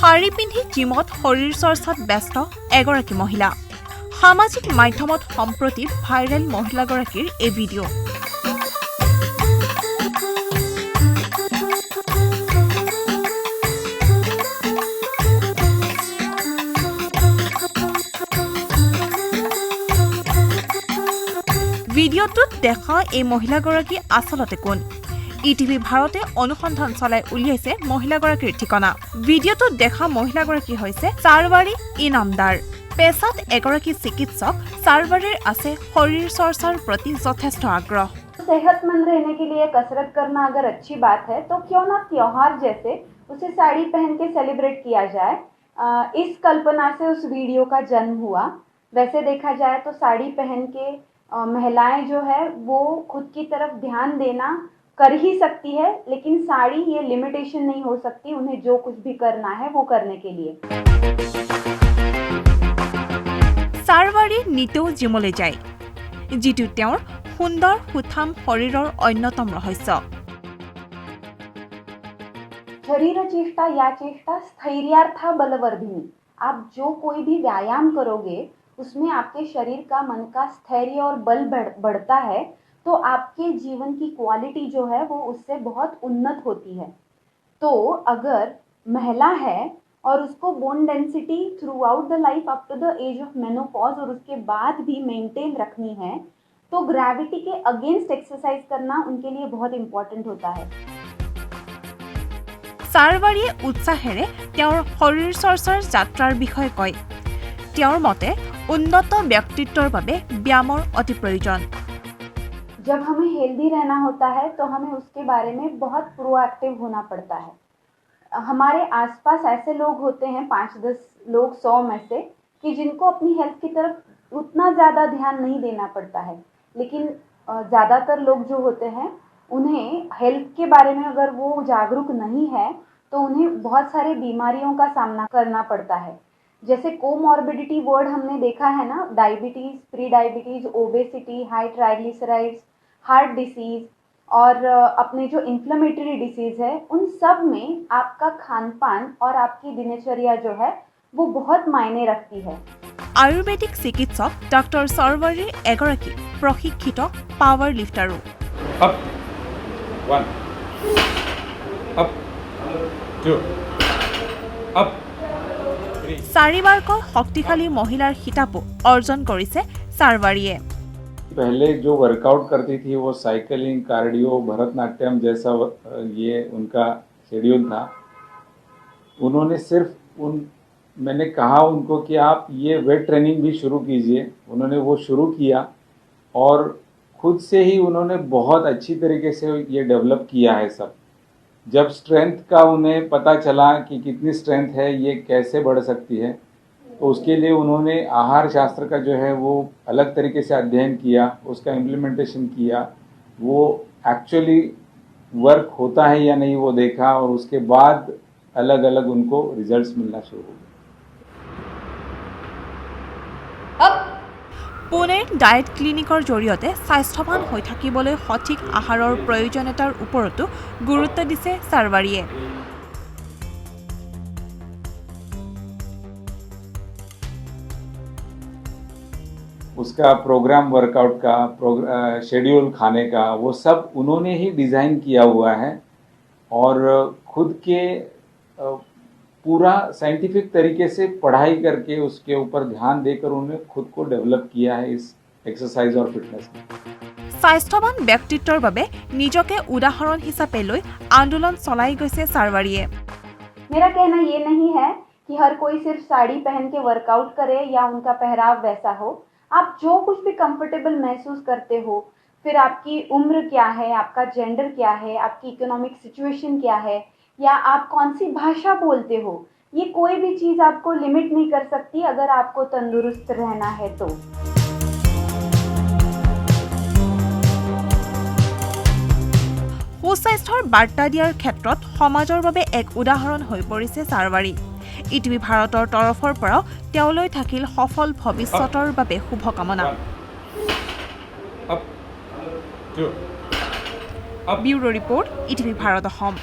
শাৰী পিন্ধি জিমত শৰীৰ চৰ্চাত ব্যস্ত এগৰাকী মহিলা। সামাজিক মাধ্যমত সম্প্ৰতি ভাইৰেল মহিলাগৰাকীৰ এই ভিডিঅ'। ভিডিঅ'টোত দেখা এই মহিলাগৰাকী আচলতে কোন? ইটিভি ভাৰতে অনুসন্ধান চলাই উলিয়াইছে মহিলাগৰাকীৰ ঠিকনা। ভিডিঅ'টোত দেখা মহিলাগৰাকী হৈছে চাৰৱাৰী ইনামদাৰ। পেছাত এগৰাকী চিকিৎসক, চাৰৱাৰীৰ আছে শৰীৰ চৰ্চাৰ প্ৰতি যথেষ্ট আগ্ৰহ। सेहतमंद रहने के लिए कसरत करना अगर अच्छी बात है तो क्यों ना त्योहार जैसे उसे साड़ी पहन के सेलिब्रेट किया जाए। इस कल्पना से उस वीडियो का जन्म हुआ। वैसे देखा जाए तो साड़ी पहन के महिलाएं जो है वो खुद की तरफ ध्यान देना कर ही सकती है, लेकिन साड़ी ये लिमिटेशन नहीं हो सकती उन्हें जो कुछ भी करना है वो करने के लिए। চাৰৱাৰী নিতেও জিমলৈ যায়, যিটো তেওঁৰ সুন্দৰ সুঠাম শৰীৰৰ অন্যতম ৰহস্য। शरीर चेष्टा या चेष्टा स्थैर्यार्था बलवर्धिनी। आप जो कोई भी व्यायाम करोगे उसमें आपके शरीर का, मन का स्थैर्य और बल बढ़ता है, तो आपके जीवन की क्वालिटी जो है वो उससे बहुत उन्नत होती है। तो अगर महिला है और उसको bone density throughout the life up to the age of menopause और उसके बाद भी मेंटेन रखनी है, तो ग्रेविटी के अगेंस्ट एक्सरसाइज करना उनके लिए बहुत इम्पोर्टेंट होता है। চাৰৱাৰীয়ে উৎসাহেৰে তেওঁৰ শৰীৰ চৰ্চাৰ যাত্ৰাৰ বিষয়ে কয়। তেওঁৰ মতে উন্নত ব্যক্তিত্বৰ বাবে ব্যায়ামৰ অতি প্ৰয়োজন। जब हमें हेल्दी रहना होता है तो हमें उसके बारे में बहुत प्रोएक्टिव होना पड़ता है। हमारे आसपास ऐसे लोग होते हैं 5-10 लोग 100 में से कि जिनको अपनी हेल्थ की तरफ उतना ज़्यादा ध्यान नहीं देना पड़ता है, लेकिन ज़्यादातर लोग जो होते हैं उन्हें हेल्थ के बारे में अगर वो जागरूक नहीं है तो उन्हें बहुत सारे बीमारियों का सामना करना पड़ता है। जैसे कोमॉर्बिडिटी वर्ड हमने देखा है ना, diabetes, pre diabetes, obesity, high triglycerides, heart disease और अपने जो इन्फ्लेमेटरी डिसीज़ है, उन सब में आपका खान पान और आपकी दिनचर्या जो है वो बहुत मायने रखती है। আয়ুৰ্বেদিক চিকিৎসক ডক্টৰ চাৰৱাৰীৰ এগৰাকী প্ৰশিক্ষিত পাৱাৰ লিফটাৰো। Up, 1, up, 2, up, 3. চাৰিবাৰকৈ শক্তিশালী মহিলাৰ খিতাপো অৰ্জন কৰিছে চাৰৱাৰীয়ে। पहले जो वर्कआउट करती थी वो साइकिलिंग, कार्डियो, भरतनाट्यम जैसा ये उनका शेड्यूल था। उन्होंने सिर्फ मैंने कहा उनको कि आप ये वेट ट्रेनिंग भी शुरू कीजिए। उन्होंने वो शुरू किया और खुद से ही उन्होंने बहुत अच्छी तरीके से ये डेवलप किया है सब। जब स्ट्रेंथ का उन्हें पता चला कि कितनी स्ट्रेंथ है, ये कैसे बढ़ सकती है, तो उसके लिए उन्होंने आहार शास्त्र का जो है वो अलग तरीके से अध्ययन किया, उसका इम्प्लीमेंटेशन किया, वो एक्चुअली वर्क होता है या नहीं वो देखा और उसके बाद अलग अलग उनको रिजल्ट्स मिलना शुरू हो गए। পুনেৰ ডায়েট ক্লিনিকৰ জৰিয়তে স্বাস্থ্যৱান হৈ থাকিবলৈ সঠিক আহাৰৰ প্ৰয়োজনীয়তাৰ ওপৰতো গুৰুত্ব দিছে চাৰৱাৰীয়ে। उसका प्रोग्राम वर्कआउट का शेड्यूल खाने का वो सब उन्होंने ही डिज़ाइन किया हुआ है और खुद के पूरा साइंटिफिक तरीके से पढ़ाई करके उसके ऊपर ध्यान देकर उन्होंने खुद को डेवलप किया है इस एक्सरसाइज और फिटनेस में। স্বাস্থ্যৱান ব্যক্তিত্বৰ বাবে নিজকে উদাহৰণ হিচাপে লৈ আন্দোলন চলাই গৈছে চাৰৱাৰীয়ে। मेरा कहना ये नहीं है कि हर कोई सिर्फ साड़ी पहन के वर्कआउट करे या उनका पहराव वैसा हो। आप जो कुछ भी कंफर्टेबल महसूस करते हो, फिर आपकी उम्र क्या है, आपका जेंडर क्या है, आपकी इकोनॉमिक सिचुएशन क्या है, या आप कौन सी भाषा बोलते हो, ये कोई भी चीज़ आपको लिमिट नहीं कर सकती अगर आपको तंदुरुस्त रहना है तो। সুস্বাস্থ্যৰ বাৰ্তা দিয়াৰ ক্ষেত্ৰত সমাজৰ বাবে এক উদাহৰণ হৈ পৰিছে চাৰৱাৰী। ইটিভি ভাৰতৰ তৰফৰ পৰাও তেওঁলৈ থাকিল সফল ভৱিষ্যতৰ বাবে শুভকামনা। ব্যুৰো ৰিপৰ্ট, ইটিভি ভাৰত অসম।